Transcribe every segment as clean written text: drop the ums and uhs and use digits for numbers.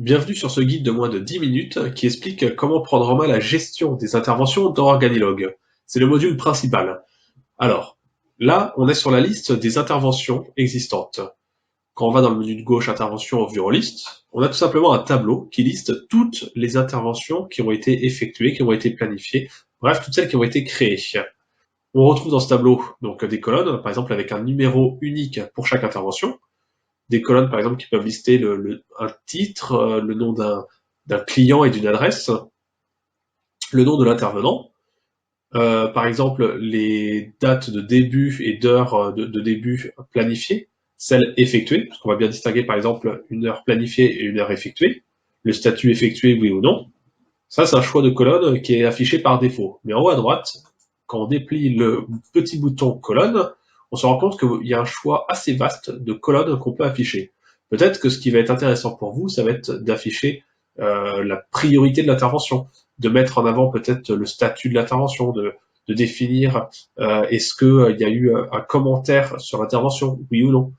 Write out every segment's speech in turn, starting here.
Bienvenue sur ce guide de moins de 10 minutes qui explique comment prendre en main la gestion des interventions dans Organilog. C'est le module principal. Alors, là, on est sur la liste des interventions existantes. Quand on va dans le menu de gauche Interventions vue en liste, on a tout simplement un tableau qui liste toutes les interventions qui ont été effectuées, qui ont été planifiées, bref, toutes celles qui ont été créées. On retrouve dans ce tableau donc des colonnes, par exemple avec un numéro unique pour chaque intervention, des colonnes par exemple qui peuvent lister un titre, le nom d'un client et d'une adresse, le nom de l'intervenant, par exemple les dates de début et d'heure de début planifiées, celles effectuées, parce qu'on va bien distinguer par exemple une heure planifiée et une heure effectuée, le statut effectué oui ou non. Ça, c'est un choix de colonne qui est affiché par défaut. Mais en haut à droite, quand on déplie le petit bouton colonne, on se rend compte qu'il y a un choix assez vaste de colonnes qu'on peut afficher. Peut-être que ce qui va être intéressant pour vous, ça va être d'afficher la priorité de l'intervention, de mettre en avant peut-être le statut de l'intervention, de définir est-ce qu'il y a eu un commentaire sur l'intervention, oui ou non.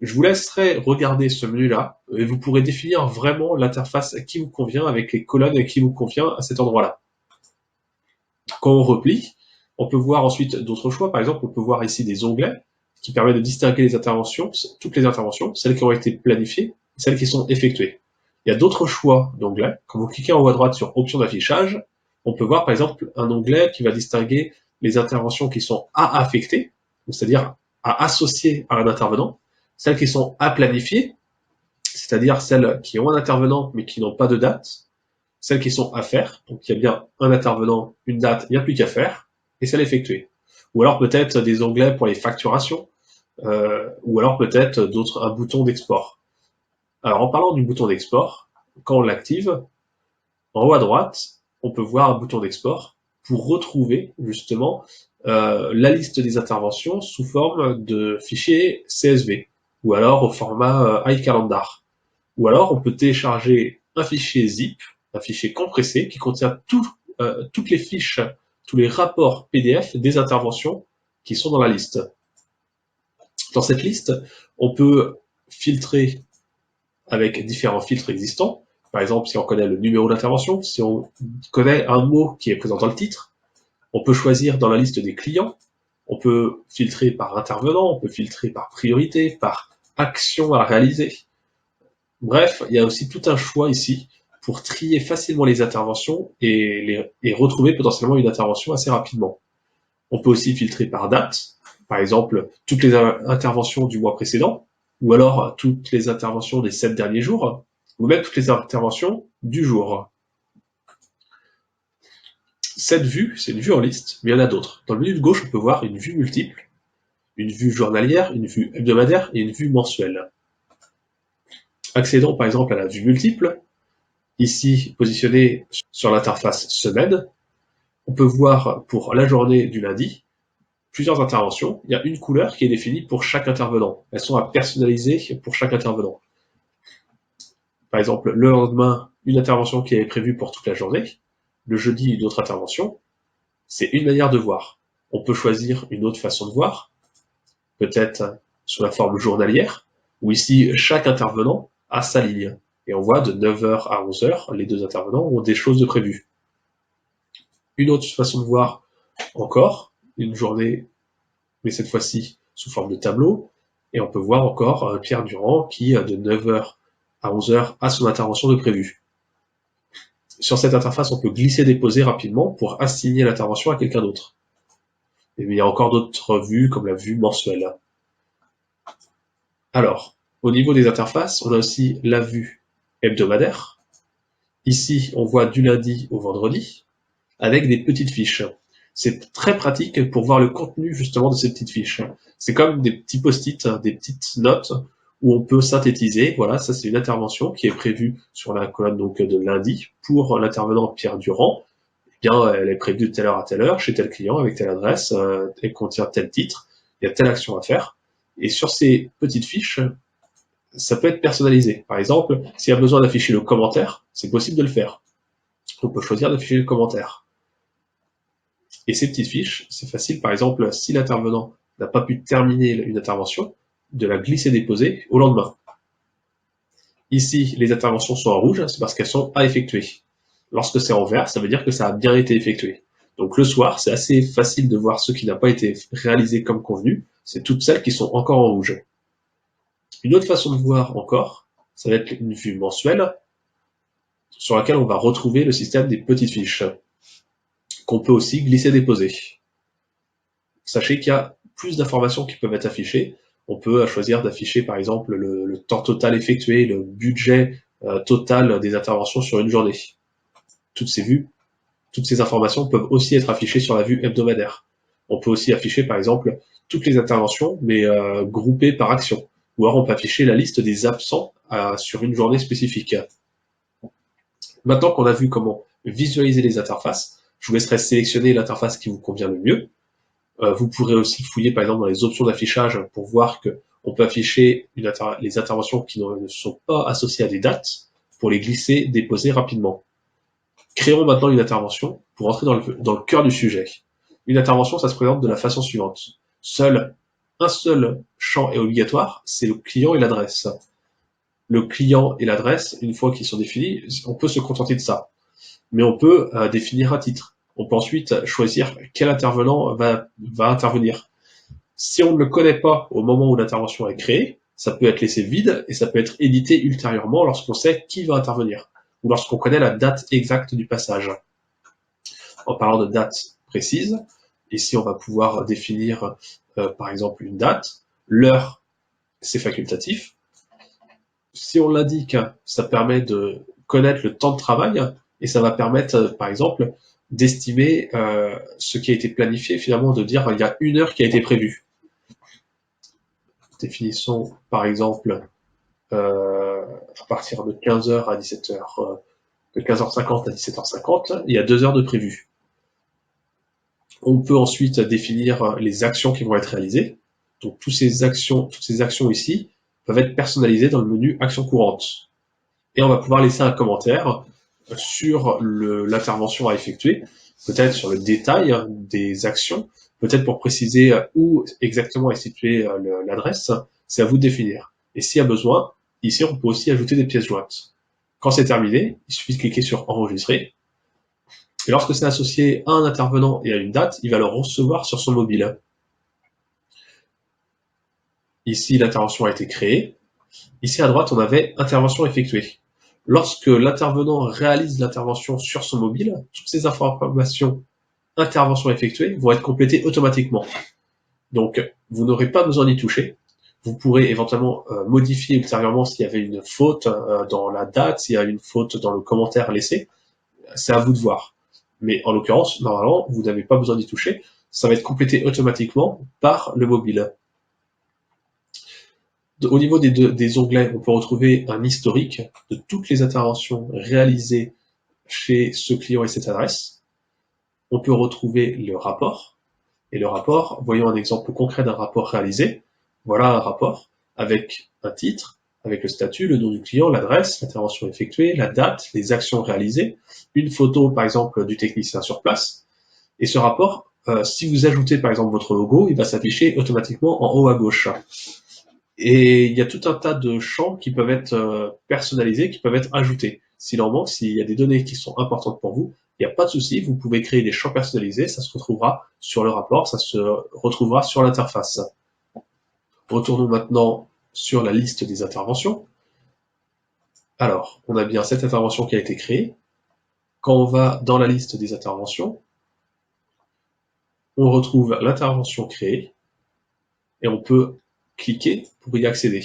Je vous laisserai regarder ce menu-là et vous pourrez définir vraiment l'interface qui vous convient avec les colonnes qui vous convient à cet endroit-là. Quand on replie, on peut voir ensuite d'autres choix. Par exemple, on peut voir ici des onglets qui permettent de distinguer les interventions, toutes les interventions, celles qui ont été planifiées et celles qui sont effectuées. Il y a d'autres choix d'onglets. Quand vous cliquez en haut à droite sur Options d'affichage, on peut voir par exemple un onglet qui va distinguer les interventions qui sont à affecter, c'est-à-dire à associer à un intervenant, celles qui sont à planifier, c'est-à-dire celles qui ont un intervenant mais qui n'ont pas de date, celles qui sont à faire, donc il y a bien un intervenant, une date, il n'y a plus qu'à faire, et celles effectuées. Ou alors peut-être des onglets pour les facturations, ou alors peut-être un bouton d'export. Alors en parlant du bouton d'export, quand on l'active, en haut à droite, on peut voir un bouton d'export pour retrouver justement la liste des interventions sous forme de fichier CSV, ou alors au format iCalendar. Ou alors on peut télécharger un fichier zip, un fichier compressé qui contient toutes les fiches, tous les rapports PDF des interventions qui sont dans la liste. Dans cette liste, on peut filtrer avec différents filtres existants. Par exemple, si on connaît le numéro d'intervention, si on connaît un mot qui est présent dans le titre, on peut choisir dans la liste des clients, on peut filtrer par intervenant, on peut filtrer par priorité, par action à réaliser. Bref, il y a aussi tout un choix ici pour trier facilement les interventions et retrouver potentiellement une intervention assez rapidement. On peut aussi filtrer par date, par exemple toutes les interventions du mois précédent, ou alors toutes les interventions des 7 derniers jours, ou même toutes les interventions du jour. Cette vue, c'est une vue en liste, mais il y en a d'autres. Dans le menu de gauche, on peut voir une vue multiple, une vue journalière, une vue hebdomadaire et une vue mensuelle. Accédons par exemple à la vue multiple, ici positionnée sur l'interface semaine. On peut voir pour la journée du lundi plusieurs interventions. Il y a une couleur qui est définie pour chaque intervenant. Elles sont à personnaliser pour chaque intervenant. Par exemple, le lendemain, une intervention qui est prévue pour toute la journée. Le jeudi, une autre intervention. C'est une manière de voir. On peut choisir une autre façon de voir, peut-être sous la forme journalière, où ici, chaque intervenant a sa ligne. Et on voit de 9h à 11h, les deux intervenants ont des choses de prévues. Une autre façon de voir encore, une journée, mais cette fois-ci sous forme de tableau, et on peut voir encore Pierre Durand qui, de 9h à 11h, a son intervention de prévue. Sur cette interface, on peut glisser-déposer rapidement pour assigner l'intervention à quelqu'un d'autre. Et il y a encore d'autres vues, comme la vue mensuelle. Alors, au niveau des interfaces, on a aussi la vue hebdomadaire. Ici, on voit du lundi au vendredi, avec des petites fiches. C'est très pratique pour voir le contenu justement de ces petites fiches. C'est comme des petits post-it, des petites notes où on peut synthétiser. Voilà, ça c'est une intervention qui est prévue sur la colonne donc de lundi pour l'intervenant Pierre Durand. Eh bien, elle est prévue de telle heure à telle heure chez tel client avec telle adresse, elle contient tel titre, il y a telle action à faire. Et sur ces petites fiches, ça peut être personnalisé. Par exemple, s'il y a besoin d'afficher le commentaire, c'est possible de le faire. On peut choisir d'afficher le commentaire. Et ces petites fiches, c'est facile, par exemple, si l'intervenant n'a pas pu terminer une intervention, de la glisser-déposer au lendemain. Ici, les interventions sont en rouge, c'est parce qu'elles sont à effectuer. Lorsque c'est en vert, ça veut dire que ça a bien été effectué. Donc le soir, c'est assez facile de voir ce qui n'a pas été réalisé comme convenu. C'est toutes celles qui sont encore en rouge. Une autre façon de voir encore, ça va être une vue mensuelle sur laquelle on va retrouver le système des petites fiches qu'on peut aussi glisser-déposer. Sachez qu'il y a plus d'informations qui peuvent être affichées. On peut choisir d'afficher par exemple le temps total effectué, le budget total des interventions sur une journée. Toutes ces vues, toutes ces informations peuvent aussi être affichées sur la vue hebdomadaire. On peut aussi afficher par exemple toutes les interventions, mais groupées par action. Ou alors on peut afficher la liste des absents sur une journée spécifique. Maintenant qu'on a vu comment visualiser les interfaces, je vous laisserai sélectionner l'interface qui vous convient le mieux. Vous pourrez aussi fouiller par exemple dans les options d'affichage pour voir qu'on peut afficher les interventions qui ne sont pas associées à des dates pour les glisser, déposer rapidement. Créons maintenant une intervention pour entrer dans le cœur du sujet. Une intervention, ça se présente de la façon suivante. Un seul champ est obligatoire, c'est le client et l'adresse. Le client et l'adresse, une fois qu'ils sont définis, on peut se contenter de ça. Mais on peut définir un titre. On peut ensuite choisir quel intervenant va intervenir. Si on ne le connaît pas au moment où l'intervention est créée, ça peut être laissé vide et ça peut être édité ultérieurement lorsqu'on sait qui va intervenir ou lorsqu'on connaît la date exacte du passage. En parlant de date précise, ici on va pouvoir définir par exemple une date, l'heure c'est facultatif. Si on l'indique, ça permet de connaître le temps de travail et ça va permettre par exemple d'estimer ce qui a été planifié, finalement de dire il y a une heure qui a été prévue. Définissons par exemple à partir de 15h à 17h, de 15h50 à 17h50, il y a 2 heures de prévu. On peut ensuite définir les actions qui vont être réalisées. Donc toutes ces actions ici peuvent être personnalisées dans le menu actions courantes. Et on va pouvoir laisser un commentaire sur l'intervention à effectuer, peut-être sur le détail des actions, peut-être pour préciser où exactement est située l'adresse, c'est à vous de définir. Et s'il y a besoin, ici on peut aussi ajouter des pièces jointes. Quand c'est terminé, il suffit de cliquer sur enregistrer. Et lorsque c'est associé à un intervenant et à une date, il va le recevoir sur son mobile. Ici, l'intervention a été créée. Ici à droite, on avait intervention effectuée. Lorsque l'intervenant réalise l'intervention sur son mobile, toutes ces informations intervention effectuée vont être complétées automatiquement. Donc, vous n'aurez pas besoin d'y toucher. Vous pourrez éventuellement modifier ultérieurement s'il y avait une faute dans la date, s'il y a une faute dans le commentaire laissé. C'est à vous de voir. Mais en l'occurrence, normalement, vous n'avez pas besoin d'y toucher. Ça va être complété automatiquement par le mobile. Au niveau des onglets, on peut retrouver un historique de toutes les interventions réalisées chez ce client et cette adresse. On peut retrouver le rapport. Et le rapport, voyons un exemple concret d'un rapport réalisé. Voilà un rapport avec un titre, avec le statut, le nom du client, l'adresse, l'intervention effectuée, la date, les actions réalisées, une photo par exemple du technicien sur place. Et ce rapport, si vous ajoutez par exemple votre logo, il va s'afficher automatiquement en haut à gauche. Et il y a tout un tas de champs qui peuvent être personnalisés, qui peuvent être ajoutés. S'il en manque, s'il y a des données qui sont importantes pour vous, il n'y a pas de souci, vous pouvez créer des champs personnalisés, ça se retrouvera sur le rapport, ça se retrouvera sur l'interface. Retournons maintenant sur la liste des interventions. Alors, on a bien cette intervention qui a été créée. Quand on va dans la liste des interventions, on retrouve l'intervention créée et on peut cliquer pour y accéder.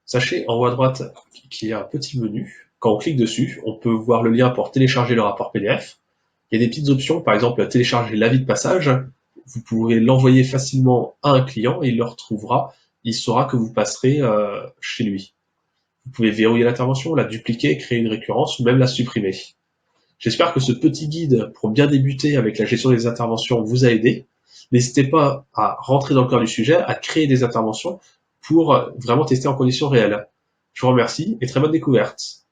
Sachez en haut à droite qu'il y a un petit menu. Quand on clique dessus, on peut voir le lien pour télécharger le rapport PDF. Il y a des petites options, par exemple télécharger l'avis de passage. Vous pourrez l'envoyer facilement à un client et il le retrouvera. Il saura que vous passerez chez lui. Vous pouvez verrouiller l'intervention, la dupliquer, créer une récurrence ou même la supprimer. J'espère que ce petit guide pour bien débuter avec la gestion des interventions vous a aidé. N'hésitez pas à rentrer dans le cœur du sujet, à créer des interventions pour vraiment tester en conditions réelles. Je vous remercie et très bonne découverte.